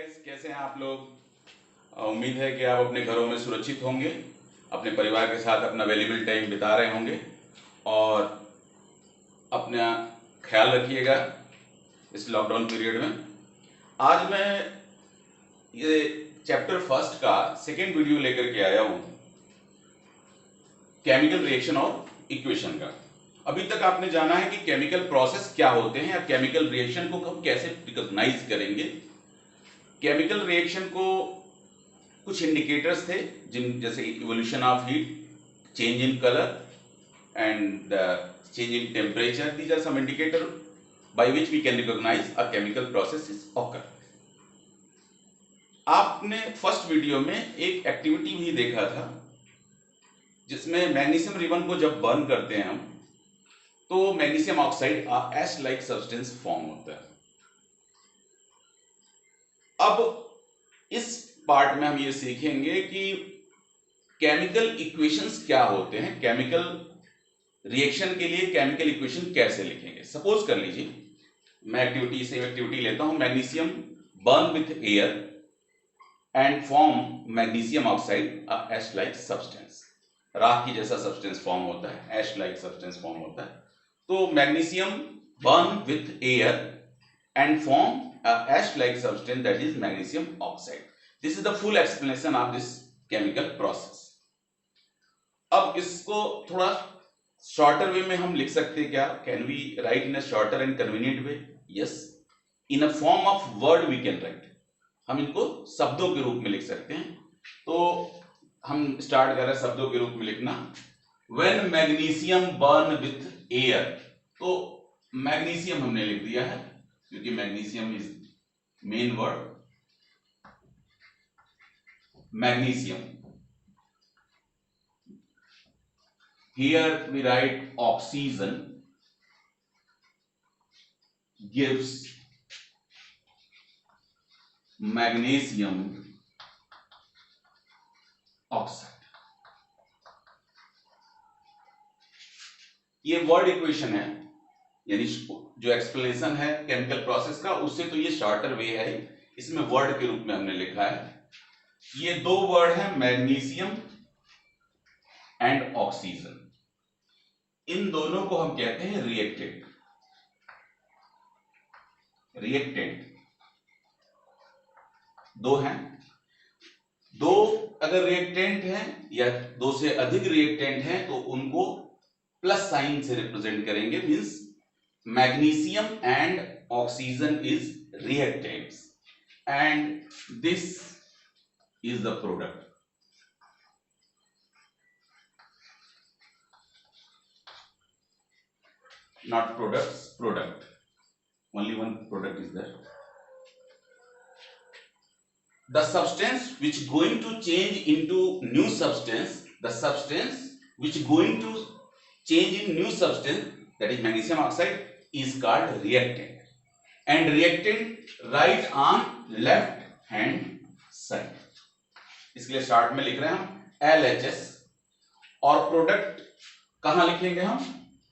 Guys, कैसे हैं आप लोग। उम्मीद है कि आप अपने घरों में सुरक्षित होंगे, अपने परिवार के साथ अपना वैल्यूबल टाइम बिता रहे होंगे और अपना ख्याल रखिएगा इस लॉकडाउन पीरियड में। आज मैं ये चैप्टर फर्स्ट का सेकेंड वीडियो लेकर के आया हूँ, केमिकल रिएक्शन और इक्वेशन का। अभी तक आपने जाना है कि केमिकल प्रोसेस क्या होते हैं या केमिकल रिएक्शन को हम कैसे रिकॉग्नाइज करेंगे। केमिकल रिएक्शन को कुछ इंडिकेटर्स थे, जिन जैसे evolution of heat, change in colour and change in temperature. These are some indicator by which we can recognise a chemical process is occur. आपने फर्स्ट वीडियो में एक एक्टिविटी भी देखा था जिसमें मैग्नीशियम रिबन को जब बर्न करते हैं हम तो magnesium oxide ash like substance form होता है। अब इस पार्ट में हम ये सीखेंगे कि केमिकल इक्वेशंस क्या होते हैं, केमिकल रिएक्शन के लिए केमिकल इक्वेशन कैसे लिखेंगे। सपोज कर लीजिए मैं एक्टिविटी लेता हूं, magnesium burn with air and form magnesium oxide ash like substance. राख की जैसा सब्सटेंस फॉर्म होता है, एश लाइक सब्सटेंस फॉर्म होता है। तो magnesium burn with air and form a ash-like substance, that is magnesium oxide. This is the full explanation of this chemical process. अब इसको थोड़ा शॉर्टर वे में हम लिख सकते हैं क्या? Can we write in a shorter and convenient way? Yes. In a form of word we can write. हम इनको शब्दों के रूप में लिख सकते हैं। तो हम स्टार्ट कर रहे हैं शब्दों के रूप में लिखना। When magnesium burn with air, तो मैग्नीशियम हमने लिख दिया है क्योंकि magnesium is main word. Magnesium, here we write oxygen gives magnesium oxide. ये वर्ड इक्वेशन है, यानी जो एक्सप्लेनेशन है केमिकल प्रोसेस का उससे तो ये शॉर्टर वे है, इसमें वर्ड के रूप में हमने लिखा है। ये दो वर्ड है मैग्नीशियम एंड ऑक्सीजन, इन दोनों को हम कहते हैं रिएक्टेंट। रिएक्टेंट दो हैं, दो अगर रिएक्टेंट हैं या दो से अधिक रिएक्टेंट हैं तो उनको प्लस साइन से रिप्रेजेंट करेंगे। Means magnesium and oxygen is reactants and this is the product. Not products, product. Only one product is there. The substance which going to change into new substance, the substance which going to change in new substance, that is magnesium oxide, is called reactant, and reactant write on left hand side. इसके लिए start में लिख रहे हैं हम LHS और product कहां लिखेंगे हम?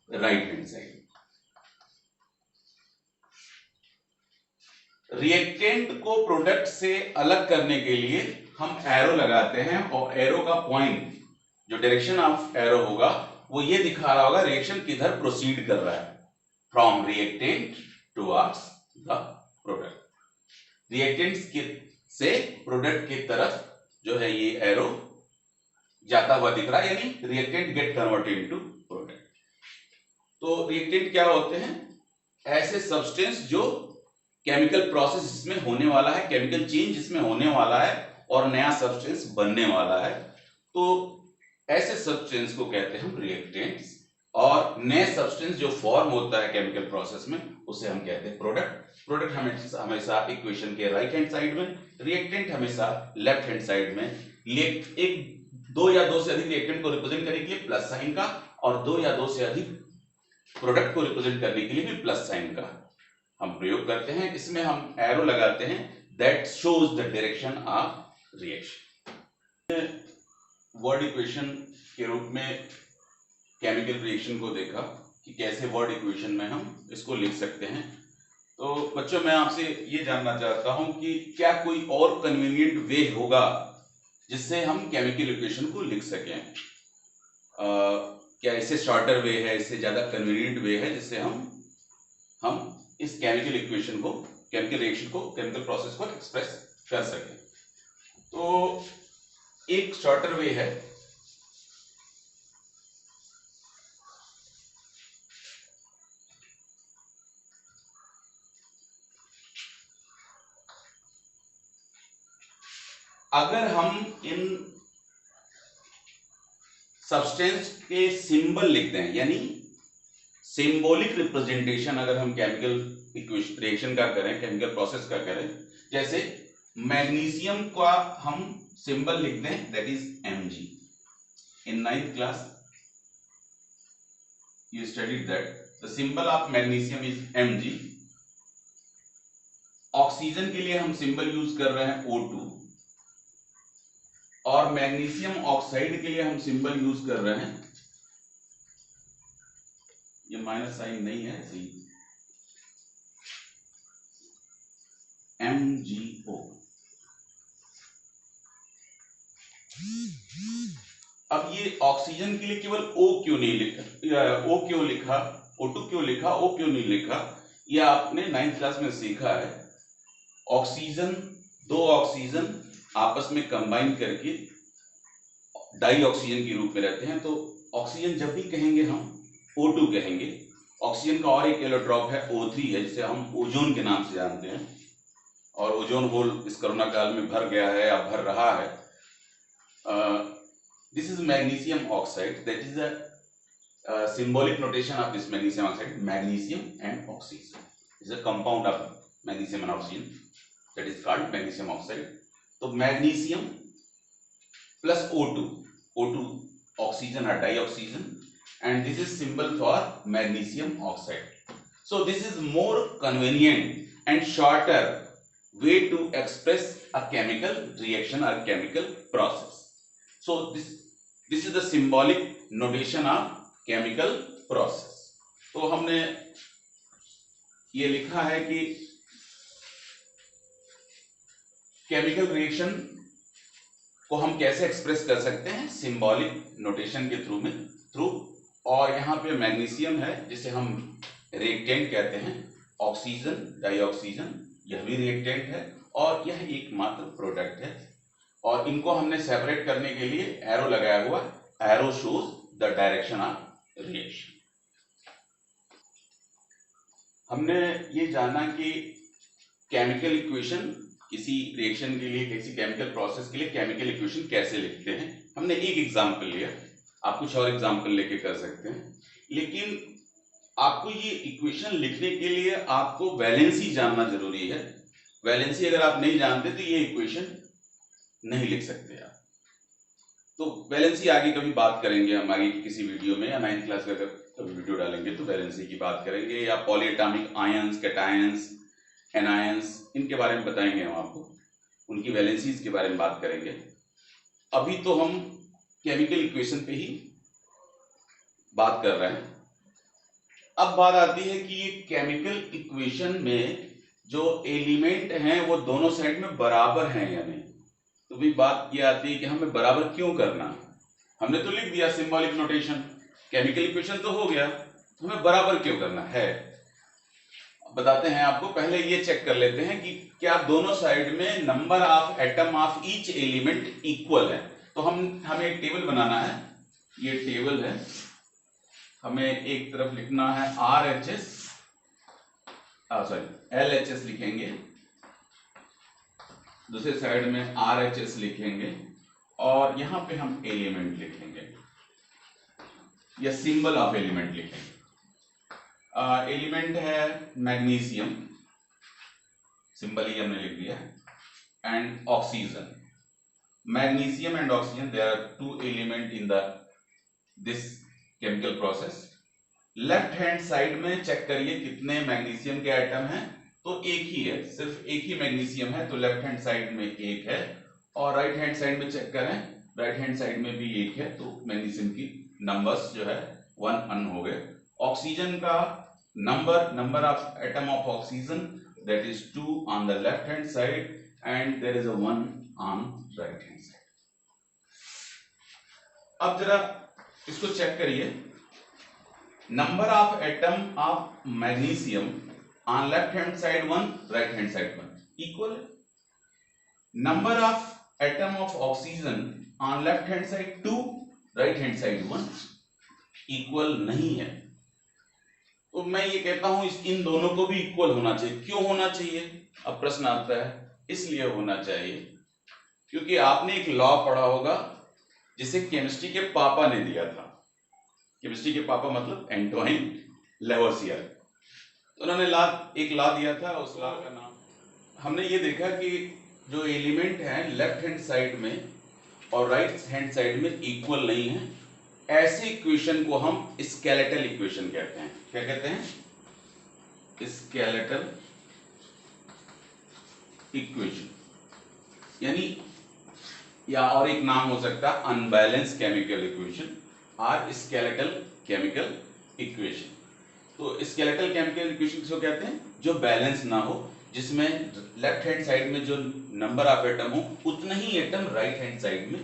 Right hand side. रिएक्टेंट को प्रोडक्ट से अलग करने के लिए हम एरो लगाते हैं और एरो का पॉइंट, जो डायरेक्शन ऑफ एरो होगा वो ये दिखा रहा होगा रिएक्शन किधर प्रोसीड कर रहा है, from reactant towards the product. Reactant से प्रोडक्ट की तरफ जो है ये एरो जाता हुआ दिख रहा है, यानी reactant get converted into product. तो रिएक्टेंट क्या होते हैं? ऐसे सब्सटेंस जो केमिकल प्रोसेस जिसमें होने वाला है, केमिकल चेंज जिसमें होने वाला है और नया सब्सटेंस बनने वाला है, तो ऐसे सब्सटेंस को कहते हैं हम रिएक्टेंट्स। और नए सब्सटेंस जो फॉर्म होता है केमिकल प्रोसेस में उसे हम कहते हैं प्रोडक्ट। प्रोडक्ट हमेशा इक्वेशन के राइट हैंड साइड में, रिएक्टेंट हमेशा लेफ्ट हैंड साइड में। एक दो या दो से अधिक रिएक्टेंट को रिप्रेजेंट करने के लिए प्लस साइन का, और दो या दो से अधिक प्रोडक्ट को रिप्रेजेंट करने के लिए भी प्लस साइन का हम प्रयोग करते हैं। इसमें हम एरो लगाते हैं that shows the direction of reaction. Word equation के रूप में केमिकल रिएक्शन को देखा कि कैसे वर्ड इक्वेशन में हम इसको लिख सकते हैं। तो बच्चों मैं आपसे ये जानना चाहता हूं कि क्या कोई और कन्वीनियंट वे होगा जिससे हम केमिकल इक्वेशन को लिख सकें? क्या इससे शॉर्टर वे है, इससे ज्यादा कन्वीनियंट वे है जिससे हम इस केमिकल इक्वेशन को, केमिकल रिएक्शन को, केमिकल प्रोसेस को एक्सप्रेस कर सकें? तो एक शॉर्टर वे है, अगर हम इन सब्सटेंस के सिंबल लिखते हैं, यानी सिंबॉलिक रिप्रेजेंटेशन अगर हम केमिकल इक्वेशन रिएक्शन का करें, केमिकल प्रोसेस का करें, जैसे मैग्नीशियम का हम सिंबल लिखते हैं that is Mg. In 9th class you studied that the symbol of magnesium is Mg. Oxygen के लिए हम सिंबल यूज कर रहे हैं O2 और मैग्नीशियम ऑक्साइड के लिए हम सिंबल यूज कर रहे हैं, ये माइनस साइन नहीं है, सही, MgO. अब ये ऑक्सीजन के लिए केवल O क्यों नहीं लिखा, O क्यों लिखा, O2 क्यों लिखा, O क्यों नहीं लिखा? ये आपने 9th क्लास में सीखा है। ऑक्सीजन, दो ऑक्सीजन आपस में कंबाइन करके डाई ऑक्सीजन के रूप में रहते हैं, तो ऑक्सीजन जब भी कहेंगे हम O2 कहेंगे। ऑक्सीजन का और एक एलोट्रॉप है O3 है, जिसे हम ओजोन के नाम से जानते हैं, और ओजोन होल इस कोरोना काल में भर गया है या भर रहा है। This is magnesium oxide, that is a symbolic notation of this magnesium oxide, magnesium and oxygen. This is a compound of magnesium and oxygen that is called magnesium oxide. So magnesium plus O2, O2 oxygen or dioxygen, and this is symbol for magnesium oxide. So this is more convenient and shorter way to express a chemical reaction or chemical process. So this is the symbolic notation of chemical process. तो हमने ये लिखा है कि chemical reaction को हम कैसे express कर सकते हैं, सिंबॉलिक नोटेशन के थ्रू। और यहाँ पे मैग्नीशियम है जिसे हम रिएक्टेंट कहते हैं, ऑक्सीजन, डाइऑक्सीजन यह भी रिएक्टेंट है, और यह एकमात्र प्रोडक्ट है। और इनको हमने सेपरेट करने के लिए एरो लगाया हुआ, arrow shows the direction of reaction. हमने ये जाना कि केमिकल इक्वेशन, किसी रिएक्शन के लिए, किसी केमिकल प्रोसेस के लिए केमिकल इक्वेशन कैसे लिखते हैं। हमने एक एग्जांपल लिया, आप कुछ और एग्जांपल लेके कर सकते हैं, लेकिन आपको ये इक्वेशन लिखने के लिए आपको वैलेंसी जानना जरूरी है। वैलेंसी अगर आप नहीं जानते तो ये इक्वेशन नहीं लिख सकते आप। तो वैलेंसी आगे कभी बात करेंगे हम, आगे की किसी वीडियो में, या 9th क्लास का अगर कभी वीडियो डालेंगे तो वैलेंसी की बात करेंगे, या पॉलीएटॉमिक आयंस, कैटायंस, एनायंस, इनके बारे में बताएंगे हम आपको, उनकी वैलेंसीज के बारे में बात करेंगे। अभी तो हम केमिकल इक्वेशन पे ही बात कर रहे हैं। अब बात आती है कि ये केमिकल इक्वेशन में जो एलिमेंट हैं वो दोनों साइड में बराबर हैं या नहीं। तो भी बात ये आती है कि हमें बराबर क्यों करना। हमने तो लिख दिया सिंबॉलिक नोटेशन, केमिकल इक्वेशन तो हो गया, तो हमें बराबर क्यों करना है, बताते हैं आपको। पहले ये चेक कर लेते हैं कि क्या दोनों साइड में number of atom of each element equal है। तो हमें एक टेबल बनाना है, ये टेबल है। हमें एक तरफ लिखना है RHS, सॉरी LHS लिखेंगे, दूसरे साइड में RHS लिखेंगे, और यहां पे हम एलिमेंट लिखेंगे या सिंबल ऑफ एलिमेंट लिखेंगे। एलिमेंट है मैग्नीशियम, सिंबल ही हमने लिख दिया, and oxygen. Magnesium and oxygen, there are two element in this chemical process. Left hand side में चेक करिए कितने मैग्नीशियम के एटम हैं, तो एक ही है, सिर्फ एक ही मैग्नीशियम है, तो लेफ्ट हैंड साइड में एक है। और राइट हैंड साइड में चेक करें, राइट हैंड साइड में भी एक है, तो मैग्नीशियम की नंबर्स जो है 1 हो गए। ऑक्सीजन का number of atom of oxygen, that is 2 on the left hand side and there is a 1 on right hand side. अब जरा इसको चेक करिए, number of atom of magnesium on left hand side 1, right hand side 1 equal है, number of atom of oxygen on left hand side 2, right hand side 1 equal नहीं है। तो मैं ये कहता हूं इन दोनों को भी इक्वल होना चाहिए। क्यों होना चाहिए? अब प्रश्न आता है, इसलिए होना चाहिए क्योंकि आपने एक लॉ पढ़ा होगा जिसे केमिस्ट्री के पापा ने दिया था। केमिस्ट्री के पापा मतलब एंटोइन लेवोसियर। तो उन्होंने एक लॉ दिया था, उस लॉ का नाम हमने ये देखा कि जो एलिमेंट है लेफ्ट हैंड साइड में और राइट हैंड साइड में इक्वल नहीं है, ऐसे इक्वेशन को हम स्केलेटल इक्वेशन कहते हैं। क्या कहते हैं? स्केलेटल इक्वेशन, यानी या और एक नाम हो सकता है अनबैलेंस केमिकल इक्वेशन और स्केलेटल केमिकल इक्वेशन। तो स्केलेटल केमिकल इक्वेशन किसको कहते हैं? जो बैलेंस ना हो, जिसमें लेफ्ट हैंड साइड में जो नंबर ऑफ एटम हो उतना ही एटम राइट हैंड साइड में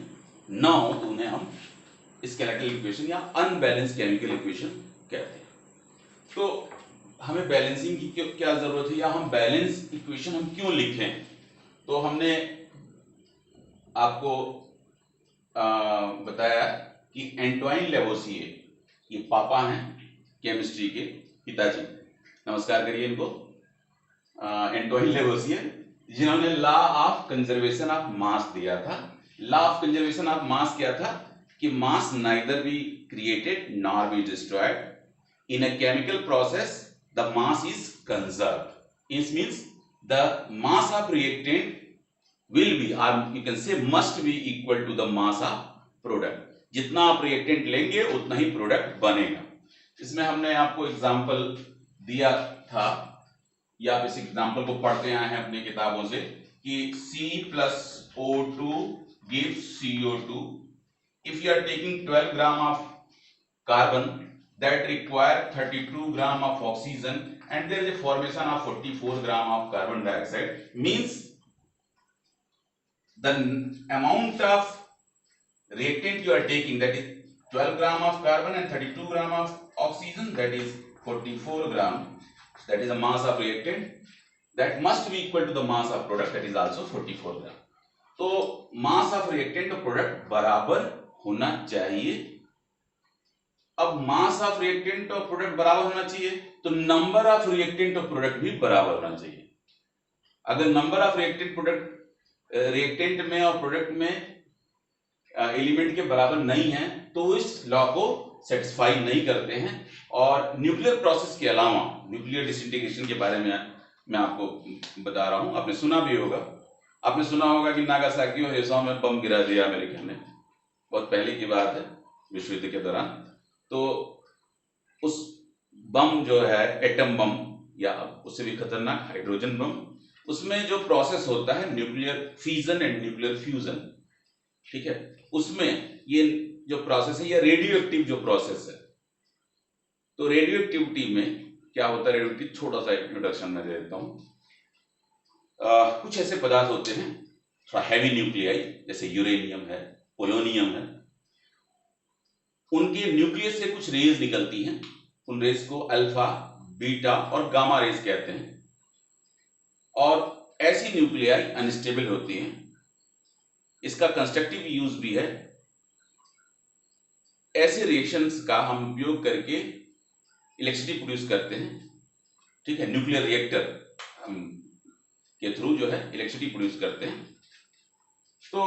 ना हो, तो उन्हें हम स्केलेटल इक्वेशन या अनबैलेंस केमिकल इक्वेशन कहते हैं। तो हमें बैलेंसिंग की क्या जरूरत है या हम बैलेंस इक्वेशन हम क्यों लिखें? तो हमने आपको बताया कि एंटोइन लेवोसियर, ये पापा हैं केमिस्ट्री के, पिताजी, नमस्कार करिए इनको। एंटोइन लेवोसियर जिन्होंने law of conservation of mass दिया था। Law of conservation of mass क्या था कि mass neither be created nor be destroyed in a chemical process, the mass is conserved. It means the mass of reactant will be, or you can say must be, equal to the mass of product. जितना आप reactant लेंगे उतना ही product बनेगा। इसमें हमने आपको example दिया था या आप इस एग्जाम्पल को पढ़ते आए हैं अपनी किताबों से कि C+O2 gives CO2. If you are taking 12 gram of carbon that require 32 gram of oxygen and there is a formation of 44 gram of carbon dioxide, means the amount of reactant you are taking, that is 12 gram of carbon and 32 gram of oxygen, that is 44 gram, that is the mass of reactant, that must be equal to the mass of product, that is also 44 gram. तो mass of reactant और product बराबर होना चाहिए। अब mass of reactant और product बराबर होना चाहिए तो नंबर ऑफ रिएक्टेंट और प्रोडक्ट भी बराबर होना चाहिए। अगर number of reactant product reactant में और प्रोडक्ट में एलिमेंट के बराबर नहीं है तो इस लॉ को सेटिस्फाई नहीं करते हैं। और न्यूक्लियर प्रोसेस के अलावा न्यूक्लियर डिसइंटीग्रेशन के बारे में मैं आपको बता रहा हूं। आपने सुना भी होगा, आपने सुना होगा कि नागासाकी और हिरोशिमा में बम गिरा दिया अमेरिका ने, बहुत पहले की बात है, विश्व युद्ध के दौरान। तो उस बम जो है एटम बम या उससे भी खतरनाक हाइड्रोजन बम, उसमें जो प्रोसेस होता है nuclear fission and nuclear fusion, ठीक है, उसमें ये जो प्रोसेस है ये रेडियो एक्टिव जो प्रोसेस है। तो रेडियो एक्टिविटी में क्या होता है, रेडियो एक्टिव छोटा सा इंट्रोडक्शन मैं दे देता हूं। कुछ ऐसे पदार्थ होते हैं थोड़ा हैवी न्यूक्लियाई, जैसे यूरेनियम है, पोलोनियम है, उनके न्यूक्लियस से कुछ रेज निकलती हैं। उन रेज को अल्फा, बीटा और गामा रेज कहते हैं। और ऐसी न्यूक्लियाई अनस्टेबल होती हैं। इसका कंस्ट्रक्टिव यूज भी है। ऐसे रिएक्शंस का हम उपयोग करके इलेक्ट्रिसिटी प्रोड्यूस करते हैं, ठीक है, न्यूक्लियर रिएक्टर के थ्रू जो है इलेक्ट्रिसिटी प्रोड्यूस करते हैं। तो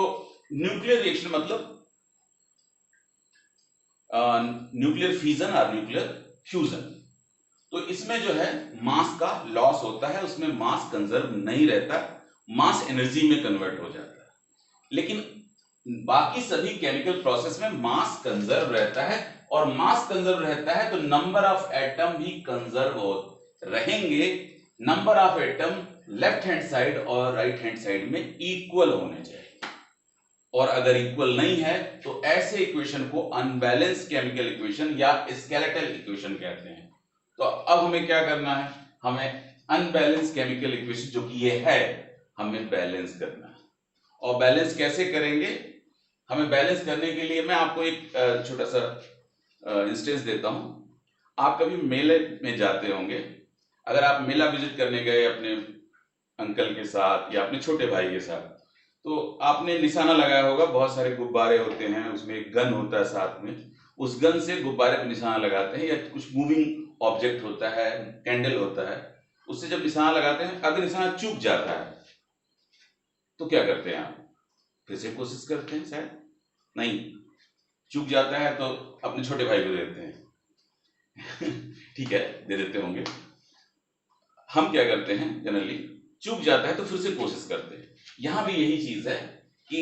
न्यूक्लियर रिएक्शन मतलब न्यूक्लियर फिजन और न्यूक्लियर फ्यूजन। तो इसमें जो है मास का लॉस होता है, उसमें मास कंजर्व नहीं रहता, मास एनर्जी में कन्वर्ट हो जाता है। लेकिन बाकी सभी केमिकल प्रोसेस में मास कंजर्व रहता है, और मास कंजर्व रहता है तो नंबर ऑफ एटम भी कंजर्व हो रहेंगे। Number of atom left hand side और राइट हैंड साइड में इक्वल होने चाहिए, और अगर इक्वल नहीं है तो ऐसे इक्वेशन को अनबैलेंस केमिकल इक्वेशन या स्केलेटल इक्वेशन कहते हैं। तो अब हमें क्या करना है, हमें अनबैलेंस केमिकल इक्वेशन जो कि ये है हमें बैलेंस करना है। और बैलेंस कैसे करेंगे, हमें बैलेंस करने के लिए मैं आपको एक छोटा सा इंस्टेंस देता हूं। आप कभी मेले में जाते होंगे, अगर आप मेला विजिट करने गए अपने अंकल के साथ या अपने छोटे भाई के साथ, तो आपने निशाना लगाया होगा, बहुत सारे गुब्बारे होते हैं, उसमें एक गन होता है साथ में, उस गन से गुब्बारे पे निशाना लगाते हैं, या कुछ मूविंग ऑब्जेक्ट होता है, कैंडल होता है, उससे जब निशाना लगाते हैं, अगर निशाना चूक जाता है तो क्या करते हैं आप, फिर से कोशिश करते हैं, शायद नहीं चूक जाता है तो अपने छोटे भाई को देते हैं ठीक है, दे देते होंगे। हम क्या करते हैं, जनरली चूक जाता है तो फिर से कोशिश करते हैं। यहां भी यही चीज है कि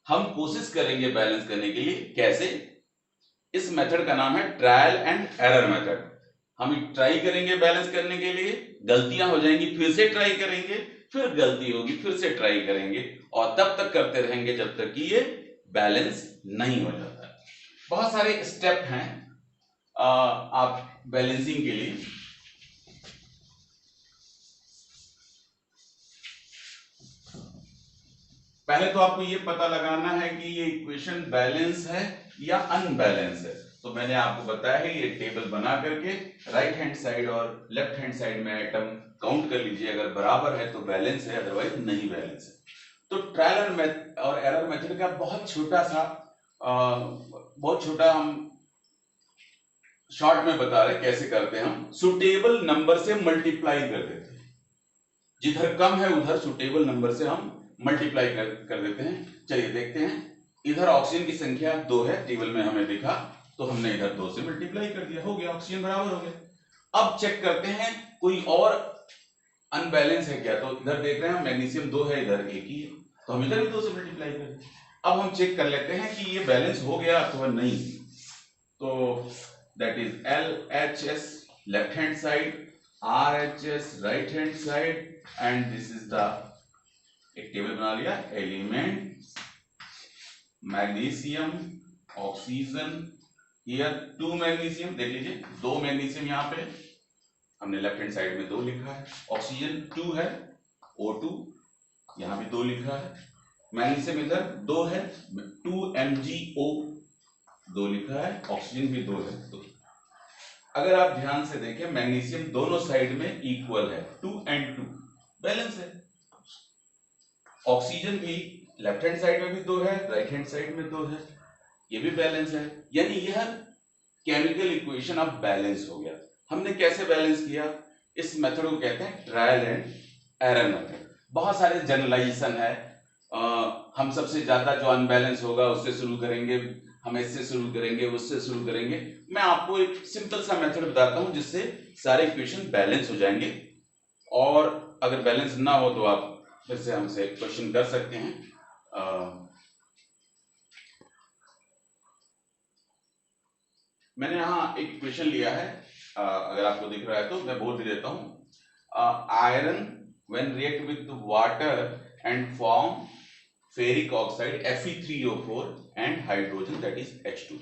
हम कोशिश करेंगे बैलेंस करने के लिए, कैसे, इस मेथड का नाम है ट्रायल एंड एरर मेथड। हम ट्राई करेंगे बैलेंस करने के लिए, गलतियां हो जाएंगी, फिर से ट्राई करेंगे, फिर गलती होगी, फिर से ट्राई करेंगे, और तब तक करते रहेंगे जब तक कि ये बैलेंस नहीं हो जाता। बहुत सारे स्टेप हैं आप बैलेंसिंग के लिए। पहले तो आपको ये पता लगाना है कि ये इक्वेशन बैलेंस है या अनबैलेंस है। तो मैंने आपको बताया है, ये टेबल बना करके राइट हैंड साइड और लेफ्ट हैंड साइड में आइटम काउंट कर लीजिए, अगर बराबर है तो बैलेंस है, अदरवाइज नहीं बैलेंस है। तो ट्रायल और एरर मेथड का बहुत छोटा हम शॉर्ट में बता रहे कैसे करते हैं। हम सुटेबल नंबर से मल्टीप्लाई कर देते हैं, जिधर कम है उधर सुटेबल नंबर से हम मल्टीप्लाई कर देते हैं। चलिए देखते हैं, इधर ऑक्सीजन की संख्या 2 है, टेबल में हमें दिखा, तो हमने इधर 2 से मल्टीप्लाई कर दिया, हो गया, ऑक्सीजन बराबर हो गया। अब चेक करते हैं कोई और अनबैलेंस है क्या, तो इधर देख रहे हैं मैग्नीशियम 2 है, इधर 1 ही है, तो हम इधर भी 2 से मल्टीप्लाई कर दें। अब हम चेक कर लेते हैं कि ये बैलेंस हो गया अथवा नहीं। तो that is LHS left hand side, RHS right hand side, and this is the, एक टेबल बना लिया, element magnesium oxygen, here 2 magnesium, देख लीजिए 2 मैग्नीशियम यहाँ पे हमने लेफ्ट हैंड साइड में 2 लिखा है, ऑक्सीजन 2 है, O2 यहाँ भी 2 लिखा है, मैग्नीशियम इधर 2 है, 2 MgO 2 लिखा है, ऑक्सीजन भी 2 है। तो अगर आप ध्यान से देखें मैग्नीशियम दोनों साइड में इक्वल है, 2 and 2 बैलेंस है। ऑक्सीजन भी लेफ्ट हैंड साइड में भी 2 है, राइट हैंड साइड में 2 है, ये भी बैलेंस है। यानी यह केमिकल इक्वेशन अब बैलेंस हो गया। हमने कैसे बैलेंस किया, इस मेथड को कहते हैं ट्रायल एंड एरर मेथड। बहुत सारे जनरलाइजेशन है, हम सबसे ज्यादा जो अनबैलेंस होगा उससे शुरू करेंगे, हम इससे शुरू करेंगे, उससे शुरू करेंगे। मैं आपको एक सिंपल सा मेथड बताता हूं जिससे सारे इक्वेशन बैलेंस हो जाएंगे, और अगर बैलेंस ना हो तो आप फिर से हमसे क्वेश्चन कर सकते हैं। मैंने यहाँ एक इक्वेशन लिया है, अगर आपको दिख रहा है तो मैं बोल भी देता हूं। Iron when react with water and form ferric oxide Fe3O4 and hydrogen that is H2।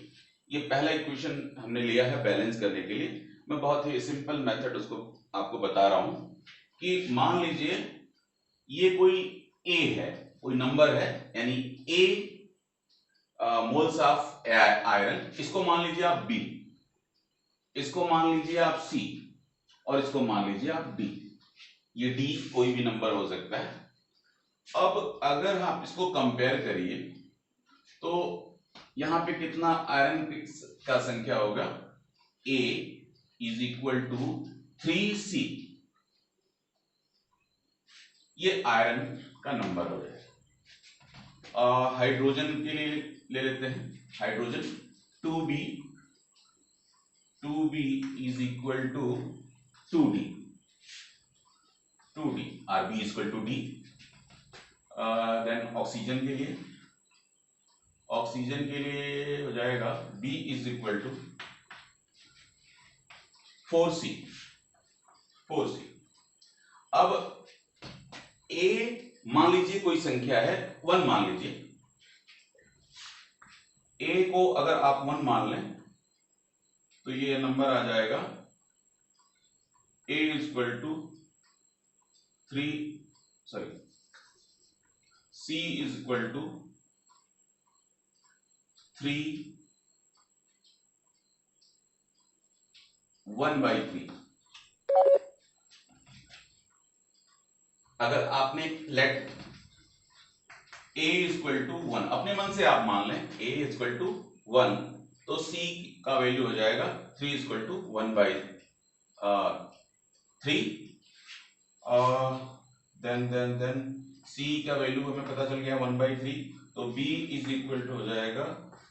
ये पहला इक्वेशन हमने लिया है बैलेंस करने के लिए। मैं बहुत ही सिंपल मेथड उसको आपको बता रहा हूं कि मान लीजिए ये कोई A है, कोई नंबर है, यानी A मोल्स ऑफ आयरन, इसको मान लीजिए आप B, इसको मान लीजिए आप C, और इसको मान लीजिए आप D। ये D कोई भी नंबर हो सकता है। अब अगर आप इसको कंपेयर करिए तो यहां पे कितना आयरन का संख्या होगा, A is equal to 3C, ये आयरन का नंबर हो जाएगा। हाइड्रोजन के लिए ले लेते हैं, hydrogen 2B is equal to 2D, RB is equal to D। Then oxygen के लिए हो जाएगा B is equal to 4C। अब A मान लीजिए कोई संख्या है 1, मान लीजिए A को अगर आप 1 मान लें तो ये नंबर आ जाएगा a is equal to 3 sorry c is equal to 3 1/3। अगर आपने let a is equal to 1, अपने मन से आप मान लें a इज इक्वल टू 1, तो c का वैल्यू हो जाएगा 3 is equal to 1/3। Then c का वैल्यू हमें पता चल गया 1/3, तो b इज इक्वल टू हो जाएगा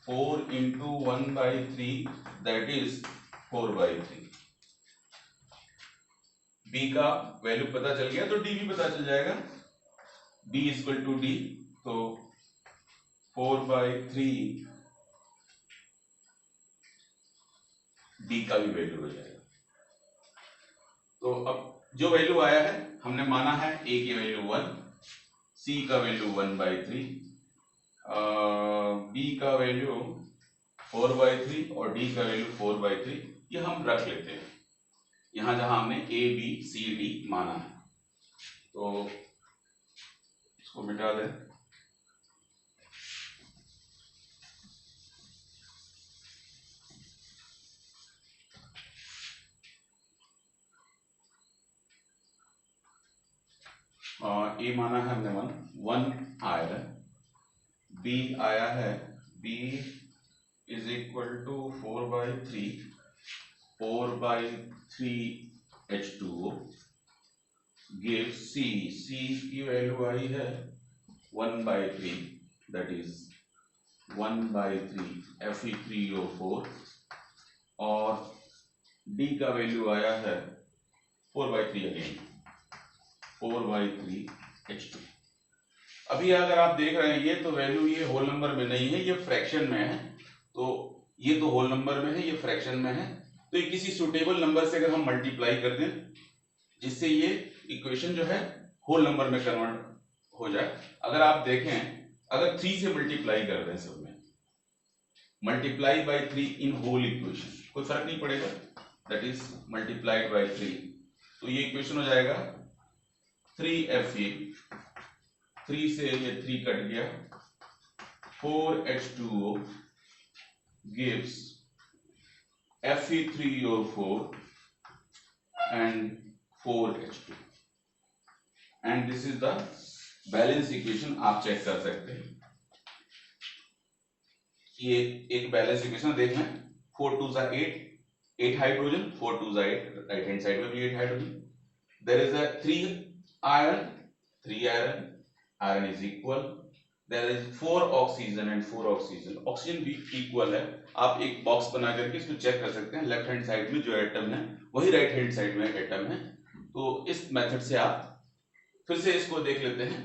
4 इंटू 1/3 दैट इज 4/3। b का वैल्यू पता चल गया तो d भी पता चल जाएगा, b is equal to d, तो 4/3 d का भी वैल्यू हो जाएगा। तो अब जो वैल्यू आया है हमने माना है a की वैल्यू 1, c का वैल्यू 1/3, b का वैल्यू 4/3 और d का वैल्यू 4/3, ये हम रख लेते हैं यहां जहां हमने a b c d माना है। तो इसको मिटा दें। ए माना है हमने 1 आया है, बी आया है, B is equal to 4/3 H2O give C, C की वैल्यू आई है 1/3 दैट इज 1/3 Fe3O4 और डी का वैल्यू आया है 4/3 अगेन 4/3 H2। अभी अगर आप देख रहे हैं ये तो वैल्यू ये होल नंबर में नहीं है, ये फ्रैक्शन में है, तो ये तो होल नंबर में है, ये फ्रैक्शन में है, तो ये किसी सुटेबल नंबर से अगर हम मल्टीप्लाई कर दें जिससे ये इक्वेशन जो है होल नंबर में कन्वर्ट हो जाए। अगर आप देखें अगर 3 से मल्टीप्लाई कर दें सब में, multiply by 3 in whole equation, कोई फर्क नहीं पड़ेगा, दैट इज मल्टीप्लाइड बाय 3, तो ये इक्वेशन हो जाएगा 3Fe, 3 से ये 3 कट गया, 4H2O gives Fe3O4 and 4H2 and this is the balance equation. आप चेक कर सकते हैं ये एक बैलेंस इक्वेशन देख लें, 4 2 जा 8 हाइड्रोजन, 4 2 जा 8, राइट हैंड साइड में भी 8 hydrogen, there is a 3 iron, iron is equal, there is 4 oxygen and 4 oxygen, oxygen भी इक्वल है। आप एक बॉक्स बना करके इसको चेक कर सकते हैं, लेफ्ट हैंड साइड में जो एटम है वही राइट हैंड साइड में एटम है। तो इस मेथड से आप फिर से इसको देख लेते हैं,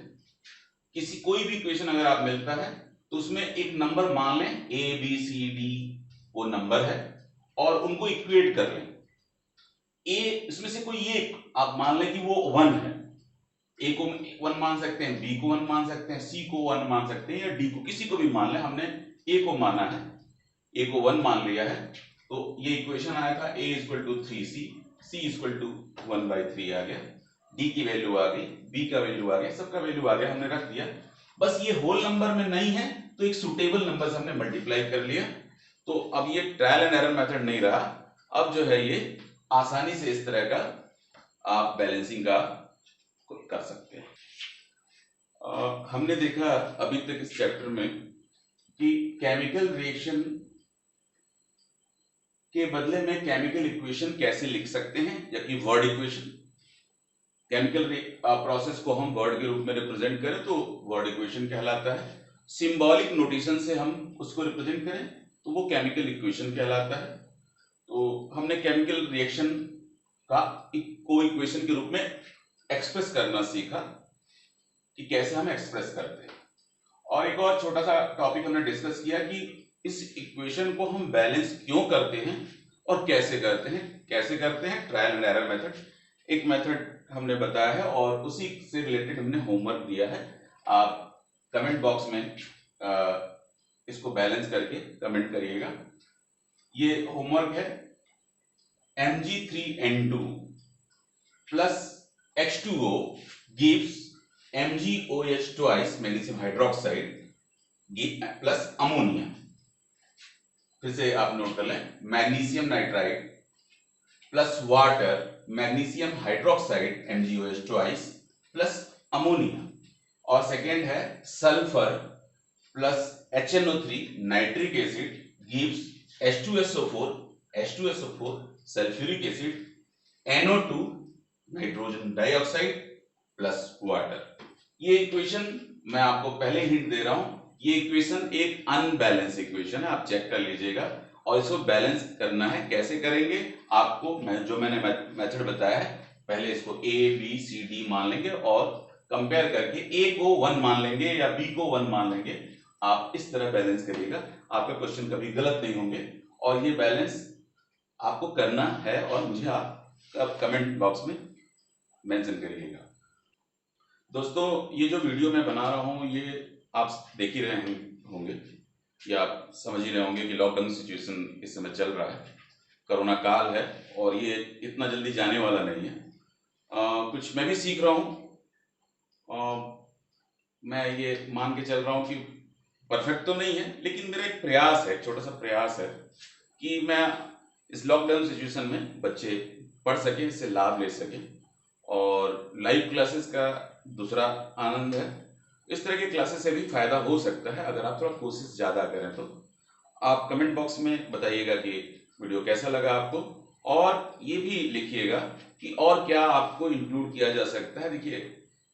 किसी कोई भी इक्वेशन अगर आप मिलता है तो उसमें एक नंबर मान लें, ए बी सी डी वो नंबर है और उनको इक्वेट कर लें। ए इसमें से कोई एक आप मान लें कि वो 1 है, ए को 1 मान सकते हैं, बी को 1 मान सकते हैं, सी को 1 मान सकते हैं या डी को, किसी को भी मान लें। हमने ए को माना है, ए को 1 मान लिया है, तो ये इक्वेशन आया था a equal to 3c, c equal to 1/3 आ गया, d की वैल्यू आ गई, b का वैल्यू आ गया, सबका वैल्यू आ गया, हमने रख दिया। बस ये होल नंबर में नहीं है तो एक सुटेबल नंबर से हमने मल्टीप्लाई कर लिया। तो अब ये ट्रायल एंड एरर मेथड नहीं रहा, अब जो है ये आसानी से इस तरह का आप बैलेंसिंग का कर सकते हैं। हमने देखा अभी तक इस चैप्टर में कि केमिकल रिएक्शन के बदले में केमिकल इक्वेशन कैसे लिख सकते हैं, जबकि वर्ड इक्वेशन, केमिकल प्रोसेस को हम वर्ड के रूप में रिप्रेजेंट करें तो वर्ड इक्वेशन कहलाता है, सिंबॉलिक नोटेशन से हम उसको रिप्रेजेंट करें तो वो केमिकल इक्वेशन कहलाता है। तो हमने केमिकल रिएक्शन का को इक्वेशन के रूप में एक्सप्रेस करना सीखा कि कैसे हम एक्सप्रेस करते हैं, और एक और छोटा सा टॉपिक हमने डिस्कस किया कि इस इक्वेशन को हम बैलेंस क्यों करते हैं और कैसे करते हैं ट्रायल एंड एरर मेथड, एक मेथड हमने बताया है और उसी से रिलेटेड हमने होमवर्क दिया है। आप कमेंट बॉक्स में इसको बैलेंस करके कमेंट करिएगा। ये होमवर्क है Mg3N2 plus H2O gives MgOH twice magnesium hydroxide plus ammonia। फिर से आप नोट कर लें, magnesium nitride plus water magnesium hydroxide MgOH twice plus ammonia, और सेकेंड है sulphur plus HNO3 nitric acid gives H2SO4 sulphuric acid NO2 nitrogen dioxide plus water. ये equation मैं आपको पहले हिंट दे रहा हूं, ये इक्वेशन एक अनबैलेंस इक्वेशन है, आप चेक कर लीजिएगा। और इसको बैलेंस करना है, कैसे करेंगे आपको मैंने मेथड बताया है, पहले इसको A B C D मान लेंगे और कंपेयर करके A को 1 मान लेंगे या B को 1 मान लेंगे। आप इस तरह बैलेंस करिएगा, आपका क्वेश्चन कभी गलत नहीं होंगे। और ये बैलेंस आपको करना है और मुझे आप कमेंट बॉक्स में मेंशन करिएगा। दोस्तों, ये जो वीडियो मैं बना रहा हूँ ये आप देख ही रहे होंगे या आप समझ ही रहे होंगे कि लॉकडाउन सिचुएशन इस समय चल रहा है, कोरोना काल है और ये इतना जल्दी जाने वाला नहीं है। कुछ मैं भी सीख रहा हूँ, मैं ये मान के चल रहा हूँ कि परफेक्ट तो नहीं है, लेकिन मेरा एक प्रयास है, छोटा सा प्रयास है कि मैं इस लॉकडाउन सिचुएशन में बच्चे पढ़ सकें, इससे लाभ ले सकें। और लाइव क्लासेस का दूसरा आनंद है, इस तरह के क्लासेस से भी फायदा हो सकता है अगर आप थोड़ा कोशिश ज़्यादा करें तो। आप कमेंट बॉक्स में बताइएगा कि वीडियो कैसा लगा आपको, और ये भी लिखिएगा कि और क्या आपको इंक्लूड किया जा सकता है। देखिए,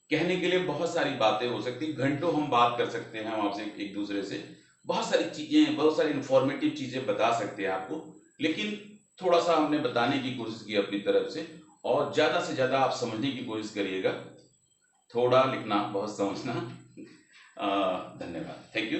कहने के लिए बहुत सारी बातें हो सकती हैं, घंटों हम बात कर सकते हैं, हम आपसे एक दूसरे से बहुत सारी चीज़ें, बहुत सारी इंफॉर्मेटिव चीज़ें बता सकते हैं आपको, लेकिन थोड़ा सा हमने बताने की कोशिश की अपनी तरफ से, और ज़्यादा से ज़्यादा आप समझने की कोशिश करिएगा, थोड़ा लिखना बहुत समझना। धन्यवाद, थैंक यू।